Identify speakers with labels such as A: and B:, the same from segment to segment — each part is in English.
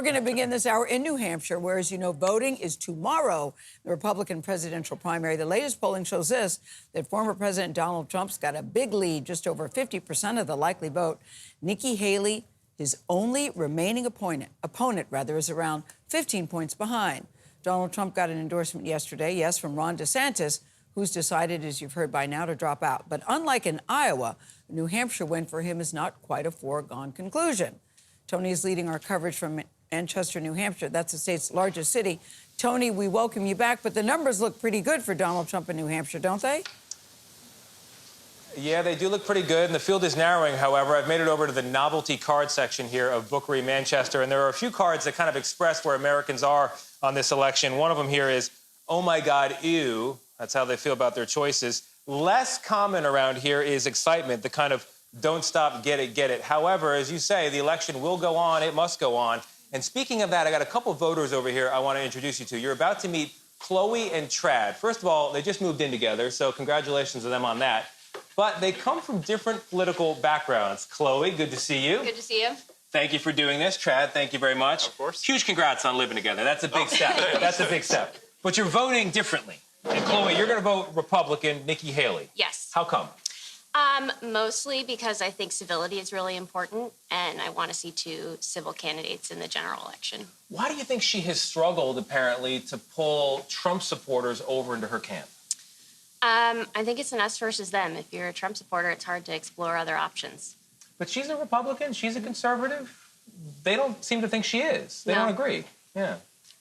A: going to begin this hour in New Hampshire, where, as you know, voting is tomorrow, the Republican presidential primary. The latest polling shows this, that former President Donald Trump's got a big lead, just over 50% of the likely vote. Nikki Haley, his only remaining opponent, is around 15 points behind. Donald Trump got an endorsement yesterday, yes, from Ron DeSantis, who's decided, as you've heard by now, to drop out. But unlike in Iowa, a New Hampshire win for him is not quite a foregone conclusion. Tony is leading our coverage from Manchester, New Hampshire. That's the state's largest city. Tony, we welcome you back, but the numbers look pretty good for Donald Trump in New Hampshire, don't they?
B: Yeah, they do look pretty good, and the field is narrowing, however. I've made it over to the novelty card section here of Bookery, Manchester, and there are a few cards that kind of express where Americans are on this election. One of them here is, oh my God, ew. That's how they feel about their choices. Less common around here is excitement, the kind of don't stop, get it, get it. However, as you say, the election will go on. It must go on. And speaking of that, I got a couple voters over here I want to introduce you to. You're about to meet Chloe and Trad. First of all, they just moved in together, so congratulations to them on that. But they come from different political backgrounds. Chloe, good to see you.
C: Good to see you.
B: Thank you for doing this. Trad, thank you very much.
D: Of course.
B: Huge congrats on living together. That's a big step. That's a big step. But you're voting differently. And Chloe, you're going to vote Republican, Nikki Haley.
C: Yes.
B: How come?
C: Mostly because I think civility is really important, and I want to see two civil candidates in the general election.
B: Why do you think she has struggled, apparently, to pull Trump supporters over into her camp?
C: I think it's an us versus them. If you're a Trump supporter, it's hard to explore other options.
B: But she's a Republican. She's a conservative. They don't seem to think she is. They don't agree. Yeah.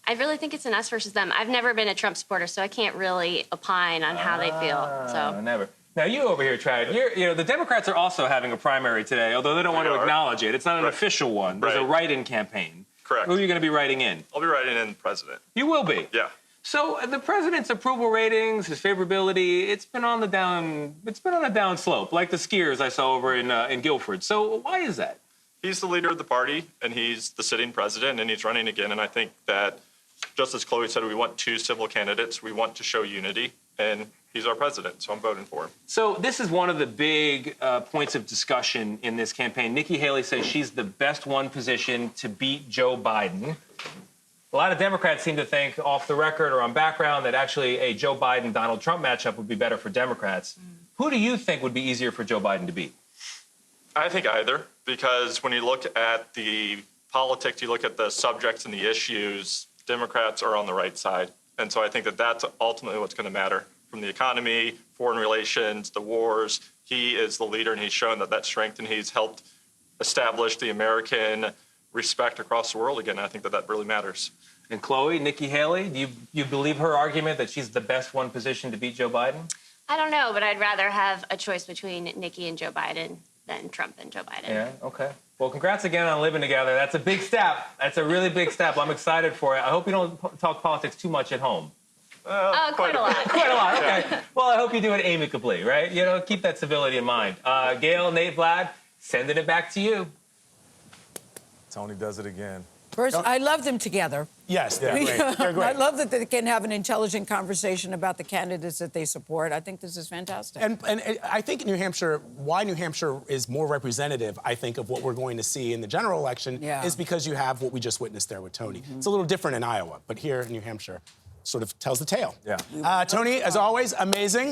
C: I really think it's an us versus them. I've never been a Trump supporter, so I can't really opine on how they feel. So
B: Never. Now, you over here, Trad, the Democrats are also having a primary today, although they don't want to acknowledge it. It's not an official one. There's a write-in campaign.
D: Correct.
B: Who are you going to be writing in?
D: I'll be writing in the president.
B: You will be?
D: Yeah.
B: So the president's approval ratings, his favorability, it's been on a down slope, like the skiers I saw over in Guilford. So why is that?
D: He's the leader of the party, and he's the sitting president, and he's running again. And I think that, just as Chloe said, we want two civil candidates. We want to show unity, and he's our president, so I'm voting for him.
B: So this is one of the big points of discussion in this campaign. Nikki Haley says she's the best one positioned to beat Joe Biden. A lot of Democrats seem to think, off the record or on background, that actually a Joe Biden-Donald Trump matchup would be better for Democrats. Who do you think would be easier for Joe Biden to beat?
D: I think either, because when you look at the politics, you look at the subjects and the issues, Democrats are on the right side. And so I think that that's ultimately what's going to matter. From the economy, foreign relations, the wars, he is the leader, and he's shown that strength, and he's helped establish the American respect across the world again. I think that really matters.
B: And Chloe, Nikki Haley, do you believe her argument that she's the best one positioned to beat Joe Biden?
C: I don't know, but I'd rather have a choice between Nikki and Joe Biden than Trump and Joe Biden.
B: Yeah, okay. Well, congrats again on living together. That's a big step. That's a really big step. I'm excited for it. I hope you don't talk politics too much at home.
C: Quite a lot.
B: Quite a lot, okay. Yeah. Well, I hope you do it amicably, right? Keep that civility in mind. Gayle, Nate, Vlad, sending it back to you.
E: Tony does it again.
A: First, I love them together.
E: Yes, they're great. They're great.
A: I love that they can have an intelligent conversation about the candidates that they support. I think this is fantastic.
E: And I think New Hampshire, why New Hampshire is more representative, I think, of what we're going to see in the general election is because you have what we just witnessed there with Tony. It's a little different in Iowa, but here in New Hampshire, sort of tells the tale.
B: Yeah.
E: Tony, as always, amazing.